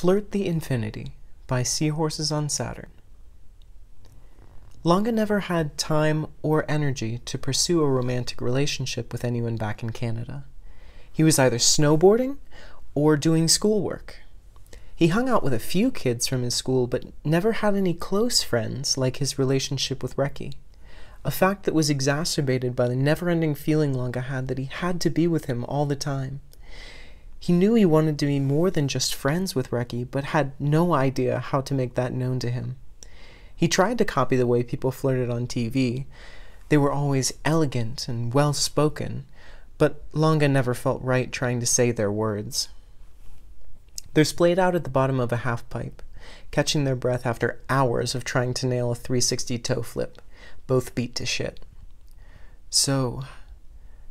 Flirt the Infinity by Seahorses on Saturn. Longa never had time or energy to pursue a romantic relationship with anyone back in Canada. He was either snowboarding or doing schoolwork. He hung out with a few kids from his school, but never had any close friends like his relationship with Reki, a fact that was exacerbated by the never-ending feeling Longa had that he had to be with him all the time. He knew he wanted to be more than just friends with Reki, but had no idea how to make that known to him. He tried to copy the way people flirted on TV. They were always elegant and well-spoken, but Longa never felt right trying to say their words. They're splayed out at the bottom of a half-pipe, catching their breath after hours of trying to nail a 360 toe flip, both beat to shit. "So,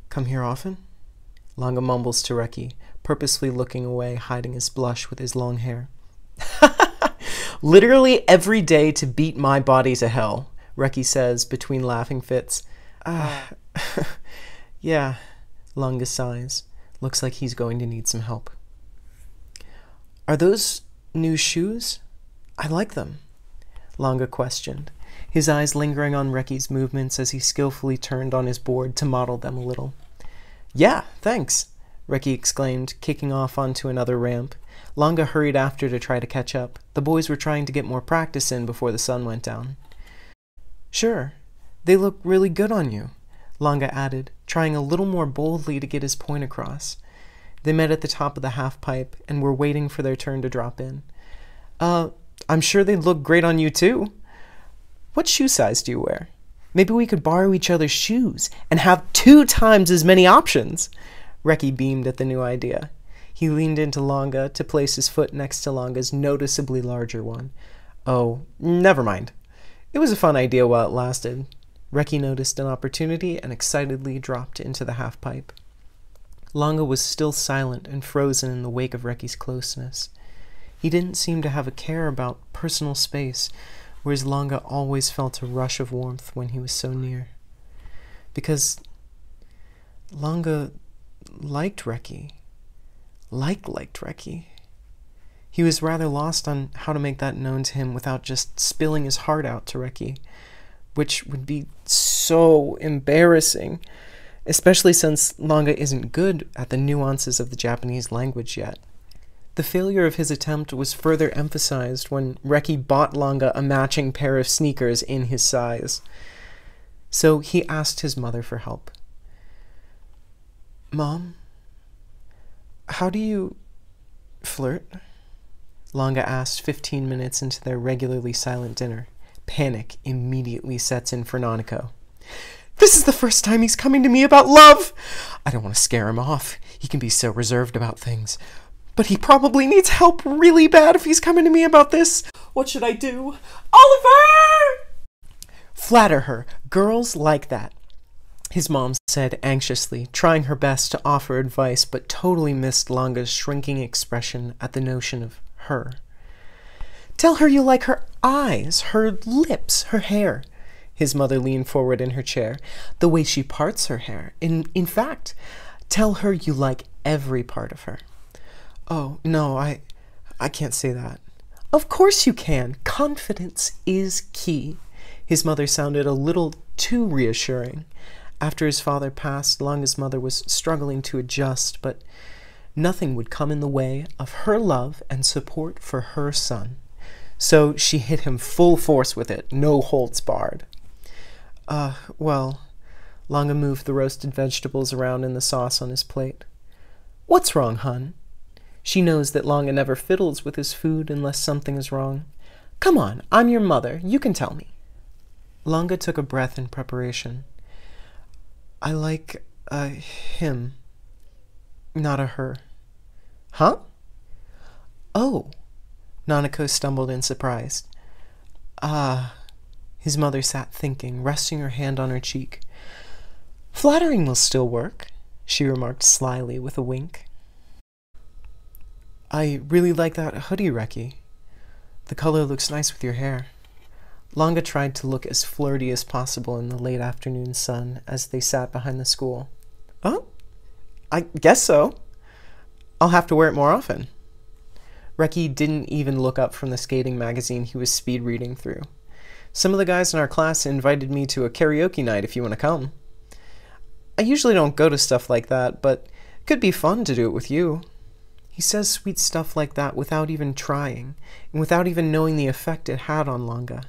come here often?" Longa mumbles to Reki, purposely looking away, hiding his blush with his long hair. "Literally every day to beat my body to hell," Reki says between laughing fits. Yeah, Longa sighs. Looks like he's going to need some help. "Are those new shoes? I like them," Longa questioned, his eyes lingering on Reki's movements as he skillfully turned on his board to model them a little. "Yeah, thanks," Reki exclaimed, kicking off onto another ramp. Longa hurried after to try to catch up. The boys were trying to get more practice in before the sun went down. "Sure, they look really good on you," Longa added, trying a little more boldly to get his point across. They met at the top of the half-pipe and were waiting for their turn to drop in. I'm sure they'd look great on you too. What shoe size do you wear? Maybe we could borrow each other's shoes and have 2 times as many options." Reki beamed at the new idea. He leaned into Longa to place his foot next to Longa's noticeably larger one. "Oh, never mind. It was a fun idea while it lasted." Reki noticed an opportunity and excitedly dropped into the half-pipe. Longa was still silent and frozen in the wake of Reki's closeness. He didn't seem to have a care about personal space, whereas Longa always felt a rush of warmth when he was so near. Because Longa liked Reki. Liked Reki. He was rather lost on how to make that known to him without just spilling his heart out to Reki, which would be so embarrassing, especially since Longa isn't good at the nuances of the Japanese language yet. The failure of his attempt was further emphasized when Reki bought Longa a matching pair of sneakers in his size. So he asked his mother for help. "Mom, how do you flirt?" Longa asked 15 minutes into their regularly silent dinner. Panic immediately sets in for Nanako. "This is the first time he's coming to me about love! I don't want to scare him off. He can be so reserved about things. But he probably needs help really bad if he's coming to me about this. What should I do? Oliver!" "Flatter her. Girls like that," his mom said anxiously, trying her best to offer advice, but totally missed Longa's shrinking expression at the notion of her. "Tell her you like her eyes, her lips, her hair." His mother leaned forward in her chair. "The way she parts her hair. In fact, tell her you like every part of her." "Oh, no, I can't say that." "Of course you can. Confidence is key." His mother sounded a little too reassuring. After his father passed, Longa's mother was struggling to adjust, but nothing would come in the way of her love and support for her son. So she hit him full force with it, no holds barred. Well," Longa moved the roasted vegetables around in the sauce on his plate. "What's wrong, hun?" She knows that Longa never fiddles with his food unless something is wrong. "Come on, I'm your mother. You can tell me." Longa took a breath in preparation. "I like, him, not a her." "Huh?" "Oh." Nanako stumbled in surprise. His mother sat thinking, resting her hand on her cheek. "Flattering will still work," she remarked slyly with a wink. "I really like that hoodie, Reki. The color looks nice with your hair." Longa tried to look as flirty as possible in the late afternoon sun as they sat behind the school. "Oh, I guess so. I'll have to wear it more often." Reki didn't even look up from the skating magazine he was speed reading through. Some of the guys in our class invited me to a karaoke night if you want to come. I usually don't go to stuff like that, but it could be fun to do it with you. He says sweet stuff like that without even trying, and without even knowing the effect it had on Langa.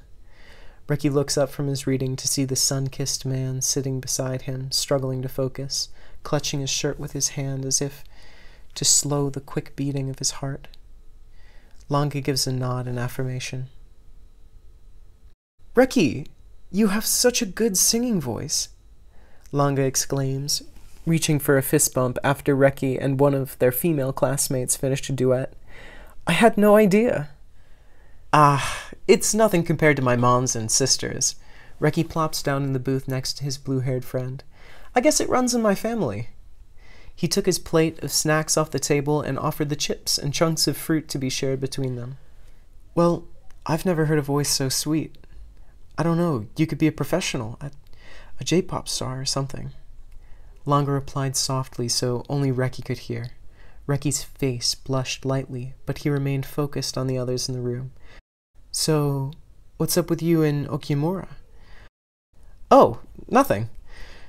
Reki looks up from his reading to see the sun-kissed man sitting beside him, struggling to focus, clutching his shirt with his hand as if to slow the quick beating of his heart. Langa gives a nod in affirmation. Reki, you have such a good singing voice, Langa exclaims, reaching for a fist bump after Reki and one of their female classmates finished a duet. I had no idea. It's nothing compared to my mom's and sister's. Reki plops down in the booth next to his blue-haired friend. I guess it runs in my family. He took his plate of snacks off the table and offered the chips and chunks of fruit to be shared between them. Well, I've never heard a voice so sweet. I don't know, you could be a professional, a J-pop star or something. Langa replied softly so only Reki could hear. Reki's face blushed lightly, but he remained focused on the others in the room. So, what's up with you and Okimura? Oh, nothing.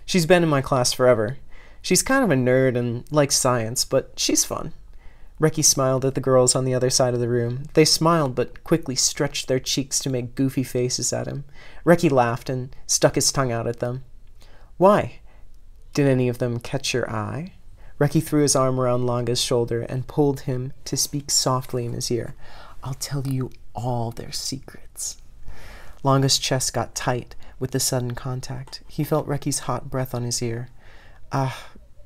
She's been in my class forever. She's kind of a nerd and likes science, but she's fun. Reki smiled at the girls on the other side of the room. They smiled, but quickly stretched their cheeks to make goofy faces at him. Reki laughed and stuck his tongue out at them. Why? Did any of them catch your eye? Reki threw his arm around Langa's shoulder and pulled him to speak softly in his ear. I'll tell you all their secrets. Langa's chest got tight with the sudden contact. He felt Reki's hot breath on his ear.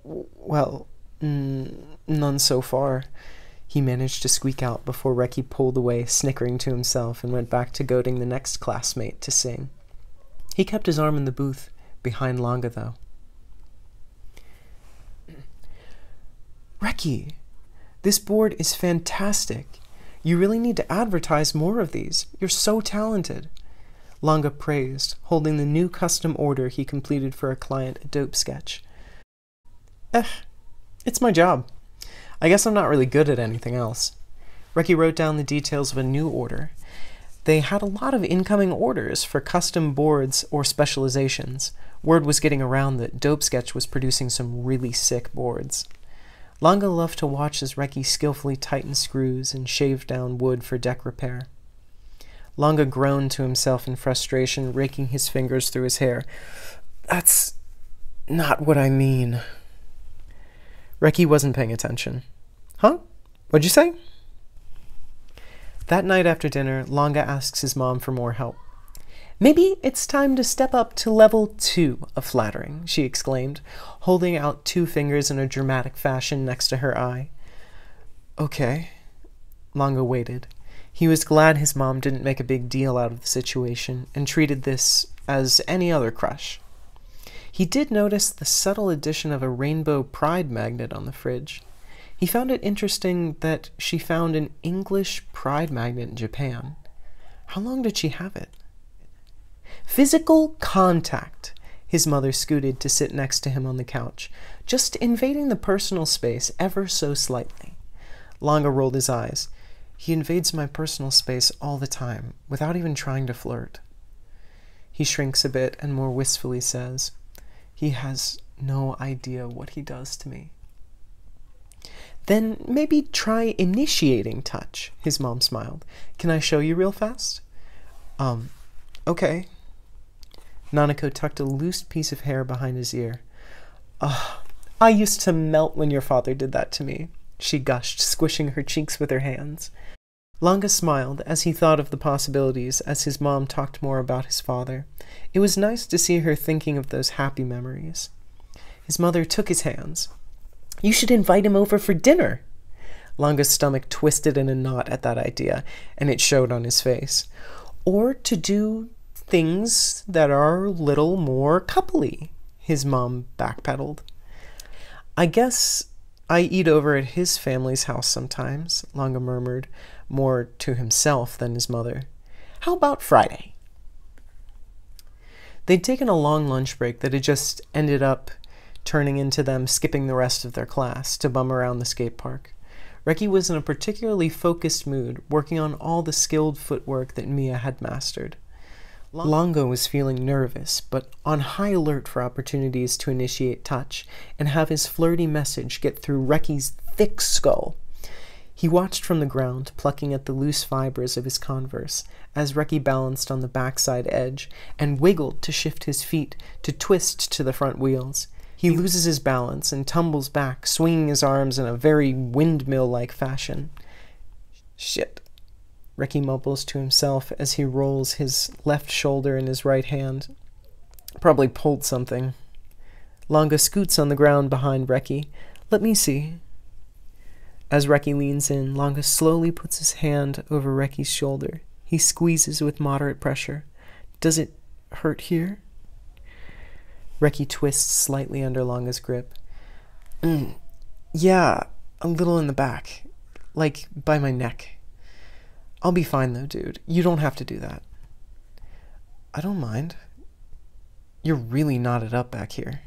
Well, none so far, he managed to squeak out before Reki pulled away, snickering to himself, and went back to goading the next classmate to sing. He kept his arm in the booth, behind Langa, though. Reki, this board is fantastic. You really need to advertise more of these. You're so talented. Langa praised, holding the new custom order he completed for a client a dope sketch. It's my job. I guess I'm not really good at anything else. Reki wrote down the details of a new order. They had a lot of incoming orders for custom boards or specializations. Word was getting around that Dope Sketch was producing some really sick boards. Langa loved to watch as Reki skillfully tightened screws and shaved down wood for deck repair. Langa groaned to himself in frustration, raking his fingers through his hair. That's not what I mean. Reki wasn't paying attention. Huh? What'd you say? That night after dinner, Langa asks his mom for more help. Maybe it's time to step up to level 2 of flattering, she exclaimed, holding out 2 fingers in a dramatic fashion next to her eye. Okay. Langa waited. He was glad his mom didn't make a big deal out of the situation and treated this as any other crush. He did notice the subtle addition of a rainbow pride magnet on the fridge. He found it interesting that she found an English pride magnet in Japan. How long did she have it? Physical contact. His mother scooted to sit next to him on the couch, just invading the personal space ever so slightly. Langa rolled his eyes. He invades my personal space all the time, without even trying to flirt. He shrinks a bit and more wistfully says, He has no idea what he does to me. Then maybe try initiating touch, his mom smiled. Can I show you real fast? Okay. Nanako tucked a loose piece of hair behind his ear. I used to melt when your father did that to me, she gushed, squishing her cheeks with her hands. Langa smiled as he thought of the possibilities as his mom talked more about his father. It was nice to see her thinking of those happy memories. His mother took his hands. You should invite him over for dinner. Langa's stomach twisted in a knot at that idea, and it showed on his face. Or to do things that are a little more coupley, his mom backpedaled. I guess I eat over at his family's house sometimes, Langa murmured, more to himself than his mother. How about Friday? They'd taken a long lunch break that had just ended up turning into them skipping the rest of their class to bum around the skate park. Reki was in a particularly focused mood, working on all the skilled footwork that Mia had mastered. Longo was feeling nervous, but on high alert for opportunities to initiate touch and have his flirty message get through Reki's thick skull. He watched from the ground, plucking at the loose fibers of his Converse, as Reki balanced on the backside edge and wiggled to shift his feet to twist to the front wheels. He loses his balance and tumbles back, swinging his arms in a very windmill-like fashion. Shit, Reki mumbles to himself as he rolls his left shoulder in his right hand. Probably pulled something. Longa scoots on the ground behind Reki. Let me see. As Reki leans in, Longa slowly puts his hand over Reki's shoulder. He squeezes with moderate pressure. Does it hurt here? Reki twists slightly under Longa's grip. Yeah, a little in the back. Like, by my neck. I'll be fine though, dude. You don't have to do that. I don't mind. You're really knotted up back here.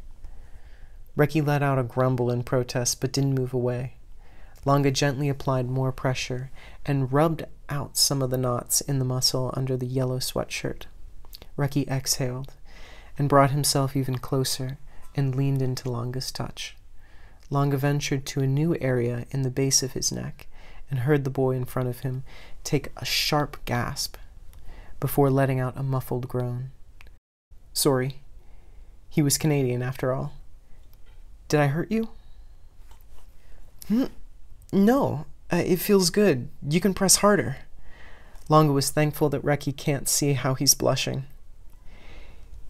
Reki let out a grumble in protest, but didn't move away. Longa gently applied more pressure and rubbed out some of the knots in the muscle under the yellow sweatshirt. Reki exhaled and brought himself even closer and leaned into Longa's touch. Longa ventured to a new area in the base of his neck and heard the boy in front of him take a sharp gasp before letting out a muffled groan. Sorry. He was Canadian after all. Did I hurt you? No, it feels good. You can press harder. Longa was thankful that Reki can't see how he's blushing.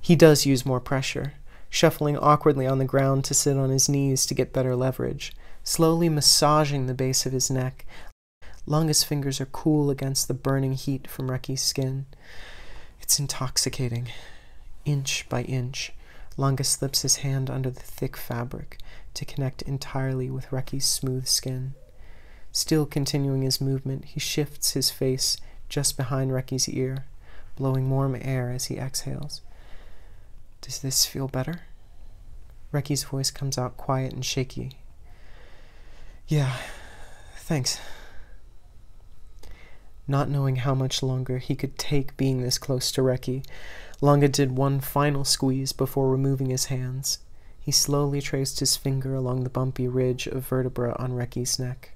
He does use more pressure, shuffling awkwardly on the ground to sit on his knees to get better leverage, slowly massaging the base of his neck. Longa's fingers are cool against the burning heat from Reki's skin. It's intoxicating. Inch by inch, Longa slips his hand under the thick fabric to connect entirely with Reki's smooth skin. Still continuing his movement, he shifts his face just behind Reki's ear, blowing warm air as he exhales. Does this feel better? Reki's voice comes out quiet and shaky. Yeah, thanks. Not knowing how much longer he could take being this close to Reki, Longa did one final squeeze before removing his hands. He slowly traced his finger along the bumpy ridge of vertebra on Reki's neck.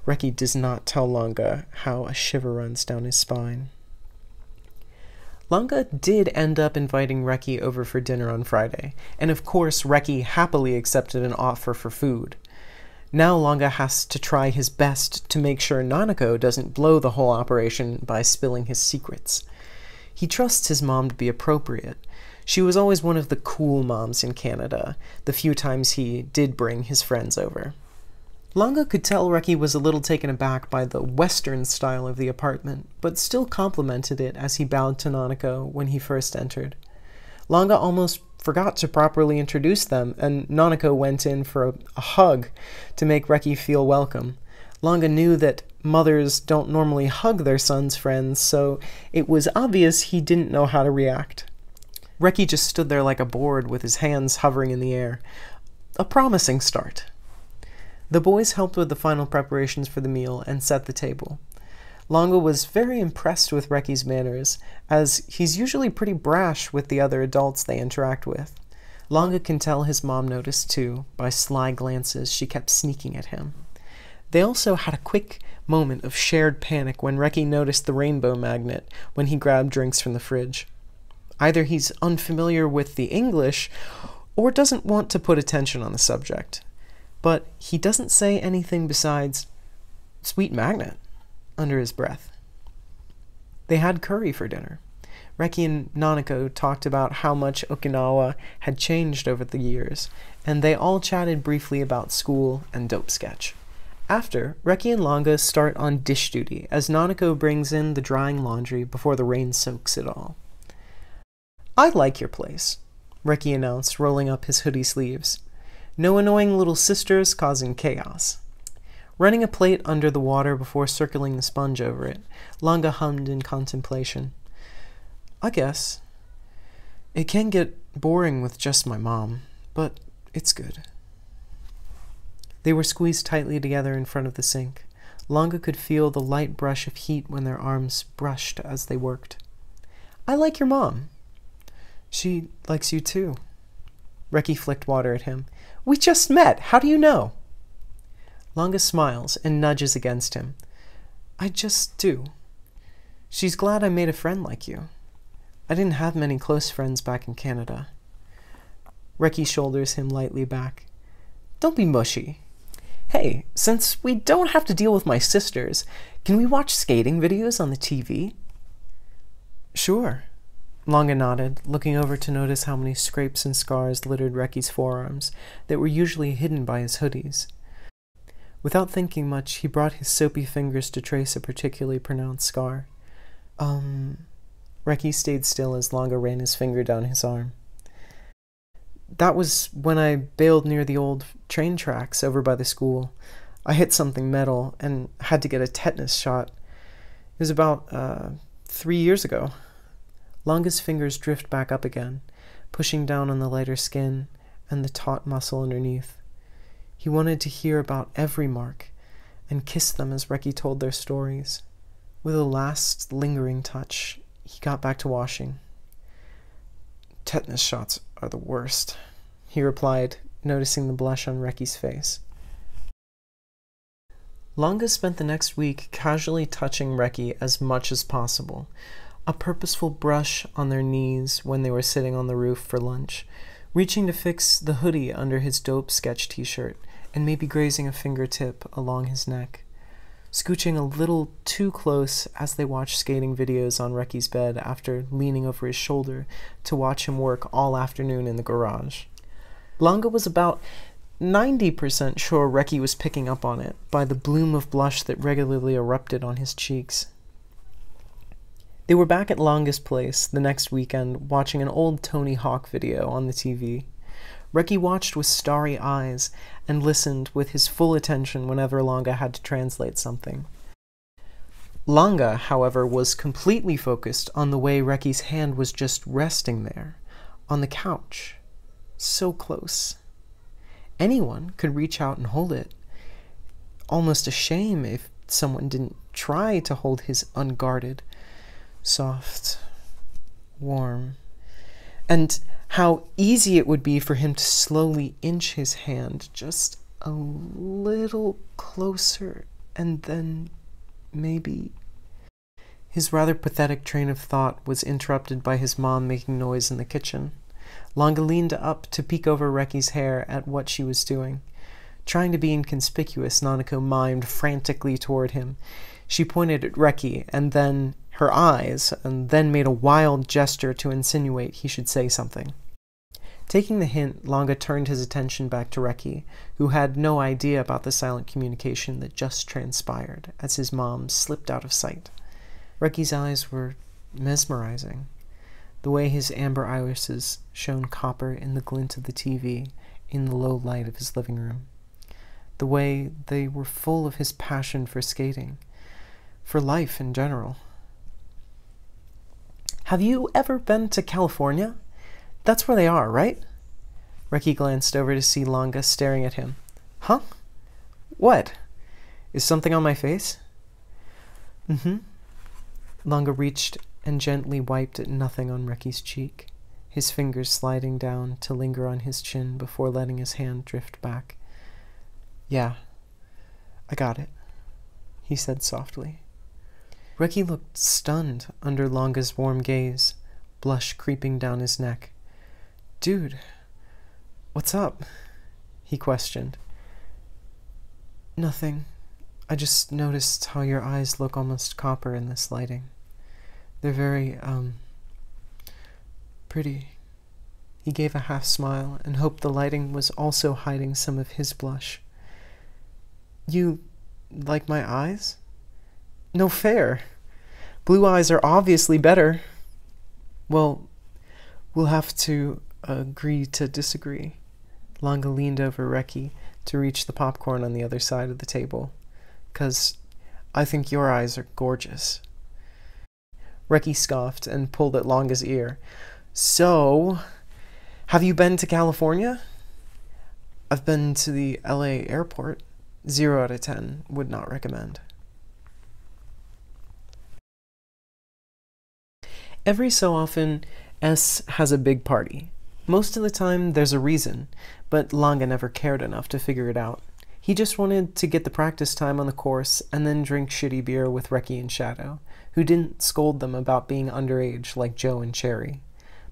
Reki does not tell Longa how a shiver runs down his spine. Longa did end up inviting Reki over for dinner on Friday, and of course Reki happily accepted an offer for food. Now Longa has to try his best to make sure Nanako doesn't blow the whole operation by spilling his secrets. He trusts his mom to be appropriate. She was always one of the cool moms in Canada, the few times he did bring his friends over. Longa could tell Reki was a little taken aback by the Western style of the apartment, but still complimented it as he bowed to Nanako when he first entered. Longa almost forgot to properly introduce them, and Nanako went in for a hug to make Reki feel welcome. Longa knew that mothers don't normally hug their sons' friends, so it was obvious he didn't know how to react. Reki just stood there like a board with his hands hovering in the air. A promising start. The boys helped with the final preparations for the meal and set the table. Longa was very impressed with Reki's manners, as he's usually pretty brash with the other adults they interact with. Longa can tell his mom noticed too, by sly glances she kept sneaking at him. They also had a quick moment of shared panic when Reki noticed the rainbow magnet when he grabbed drinks from the fridge. Either he's unfamiliar with the English, or doesn't want to put attention on the subject. But he doesn't say anything besides, "Sweet magnet," under his breath. They had curry for dinner. Reki and Nanako talked about how much Okinawa had changed over the years, and they all chatted briefly about school and dope sketch. After, Reki and Longa start on dish duty as Nanako brings in the drying laundry before the rain soaks it all. "I like your place," Reki announced, rolling up his hoodie sleeves. "No annoying little sisters causing chaos." Running a plate under the water before circling the sponge over it, Longa hummed in contemplation. "I guess. It can get boring with just my mom, but it's good." They were squeezed tightly together in front of the sink. Longa could feel the light brush of heat when their arms brushed as they worked. "I like your mom." "She likes you too." Reki flicked water at him. "We just met. How do you know?" Longa smiles and nudges against him. "I just do. She's glad I made a friend like you. I didn't have many close friends back in Canada." Reki shoulders him lightly back. "Don't be mushy. Hey, since we don't have to deal with my sisters, can we watch skating videos on the TV?" "Sure." Longa nodded, looking over to notice how many scrapes and scars littered Reki's forearms that were usually hidden by his hoodies. Without thinking much, he brought his soapy fingers to trace a particularly pronounced scar. Reki stayed still as Longa ran his finger down his arm. "That was when I bailed near the old train tracks over by the school. I hit something metal and had to get a tetanus shot. It was about 3 years ago." Longa's fingers drift back up again, pushing down on the lighter skin and the taut muscle underneath. He wanted to hear about every mark and kiss them as Reki told their stories. With a last lingering touch, he got back to washing. "Tetanus shots are the worst," he replied, noticing the blush on Reki's face. Longa spent the next week casually touching Reki as much as possible. A purposeful brush on their knees when they were sitting on the roof for lunch, reaching to fix the hoodie under his dope sketch t-shirt, and maybe grazing a fingertip along his neck. Scooching a little too close as they watched skating videos on Reki's bed after leaning over his shoulder to watch him work all afternoon in the garage. Longa was about 90% sure Reki was picking up on it by the bloom of blush that regularly erupted on his cheeks. They were back at Longa's place the next weekend watching an old Tony Hawk video on the TV. Reki watched with starry eyes and listened with his full attention whenever Longa had to translate something. Longa, however, was completely focused on the way Reki's hand was just resting there, on the couch. So close. Anyone could reach out and hold it. Almost a shame if someone didn't try to hold his unguarded, soft, warm, and how easy it would be for him to slowly inch his hand just a little closer, and then maybe... His rather pathetic train of thought was interrupted by his mom making noise in the kitchen. Longa leaned up to peek over Reki's hair at what she was doing. Trying to be inconspicuous, Nanako mimed frantically toward him. She pointed at Reki, and then her eyes, and then made a wild gesture to insinuate he should say something. Taking the hint, Longa turned his attention back to Reki, who had no idea about the silent communication that just transpired as his mom slipped out of sight. Reki's eyes were mesmerizing, the way his amber irises shone copper in the glint of the TV in the low light of his living room, the way they were full of his passion for skating, for life in general. "Have you ever been to California? That's where they are, right?" Reki glanced over to see Longa staring at him. "Huh? What? Is something on my face?" "Mm-hmm." Longa reached and gently wiped at nothing on Reki's cheek, his fingers sliding down to linger on his chin before letting his hand drift back. "Yeah, I got it," he said softly. Reki looked stunned under Longa's warm gaze, blush creeping down his neck. "Dude, what's up?" he questioned. "Nothing. I just noticed how your eyes look almost copper in this lighting. They're very, pretty." He gave a half smile and hoped the lighting was also hiding some of his blush. "You like my eyes?" "No fair. Blue eyes are obviously better." "Well, we'll have to agree to disagree." Longa leaned over Reki to reach the popcorn on the other side of the table. "'Cause I think your eyes are gorgeous." Reki scoffed and pulled at Longa's ear. "So, have you been to California?" I've been to the LA airport. 0 out of 10. Would not recommend. Every so often, S has a big party. Most of the time, there's a reason, but Lange never cared enough to figure it out. He just wanted to get the practice time on the course and then drink shitty beer with Reki and Shadow, who didn't scold them about being underage like Joe and Cherry.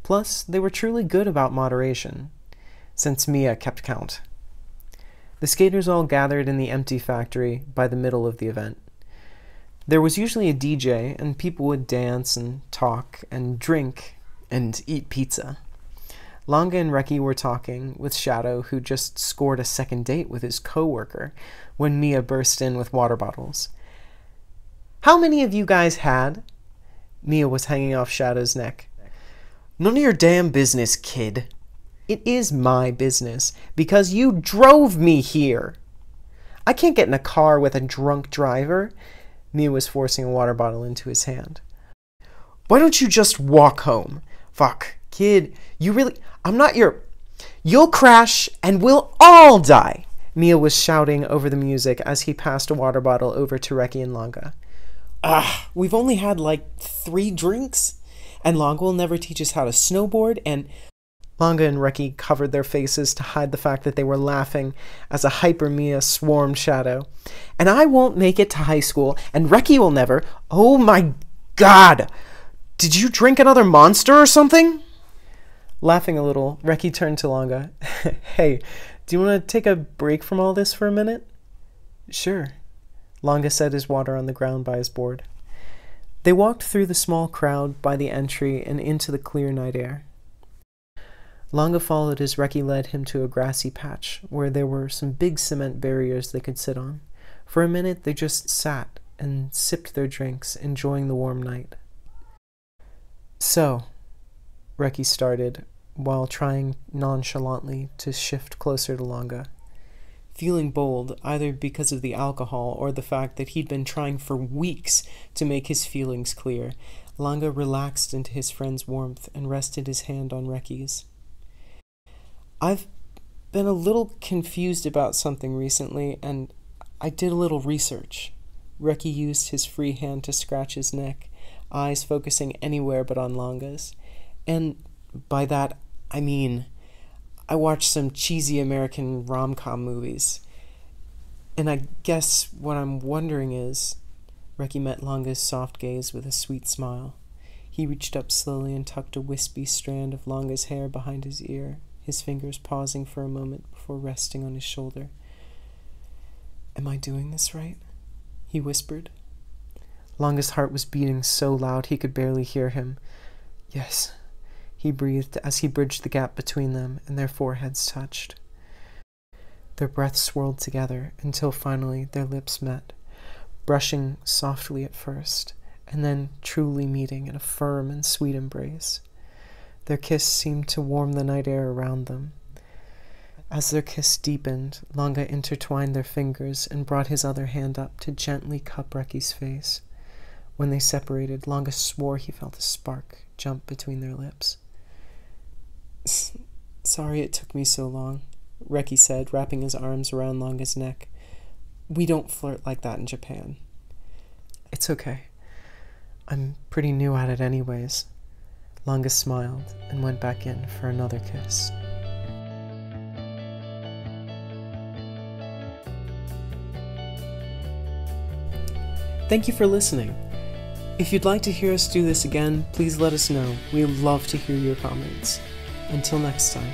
Plus, they were truly good about moderation, since Mia kept count. The skaters all gathered in the empty factory by the middle of the event. There was usually a DJ, and people would dance and talk and drink and eat pizza. Lange and Reki were talking with Shadow, who just scored a second date with his co-worker, when Mia burst in with water bottles. "How many of you guys had?" Mia was hanging off Shadow's neck. "None of your damn business, kid." "It is my business, because you drove me here." "I can't get in a car with a drunk driver." Mia was forcing a water bottle into his hand. "Why don't you just walk home?" "Fuck, kid, you really... I'm not your... You'll crash and we'll all die." Mia was shouting over the music as he passed a water bottle over to Reki and Lange. We've only had like 3 drinks, and Lange will never teach us how to snowboard, and... Lange and Reki covered their faces to hide the fact that they were laughing as a hyper Mia swarmed Shadow. "And I won't make it to high school, and Reki will never... Oh my god! Did you drink another Monster or something?" Laughing a little, Reki turned to Lange. "Hey, do you want to take a break from all this for a minute?" "Sure." Lange set his water on the ground by his board. They walked through the small crowd by the entry and into the clear night air. Lange followed as Reki led him to a grassy patch where there were some big cement barriers they could sit on. For a minute they just sat and sipped their drinks, enjoying the warm night. "So," Reki started, while trying nonchalantly to shift closer to Lange. Feeling bold, either because of the alcohol or the fact that he'd been trying for weeks to make his feelings clear, Lange relaxed into his friend's warmth and rested his hand on Reki's. "I've been a little confused about something recently, and I did a little research." Reki used his free hand to scratch his neck, eyes focusing anywhere but on Lange's. "And by that, I mean, I watched some cheesy American rom-com movies. And I guess what I'm wondering is..." Reki met Lange's soft gaze with a sweet smile. He reached up slowly and tucked a wispy strand of Lange's hair behind his ear, his fingers pausing for a moment before resting on his shoulder. "Am I doing this right?" he whispered. Lange's heart was beating so loud he could barely hear him. "Yes," he breathed as he bridged the gap between them and their foreheads touched. Their breaths swirled together until finally their lips met, brushing softly at first, and then truly meeting in a firm and sweet embrace. Their kiss seemed to warm the night air around them. As their kiss deepened, Lange intertwined their fingers and brought his other hand up to gently cup Reki's face. When they separated, Lange swore he felt a spark jump between their lips. "Sorry it took me so long," Reki said, wrapping his arms around Lange's neck. "We don't flirt like that in Japan." "It's okay. I'm pretty new at it anyways." Lange smiled and went back in for another kiss. Thank you for listening. If you'd like to hear us do this again, please let us know. We love to hear your comments. Until next time.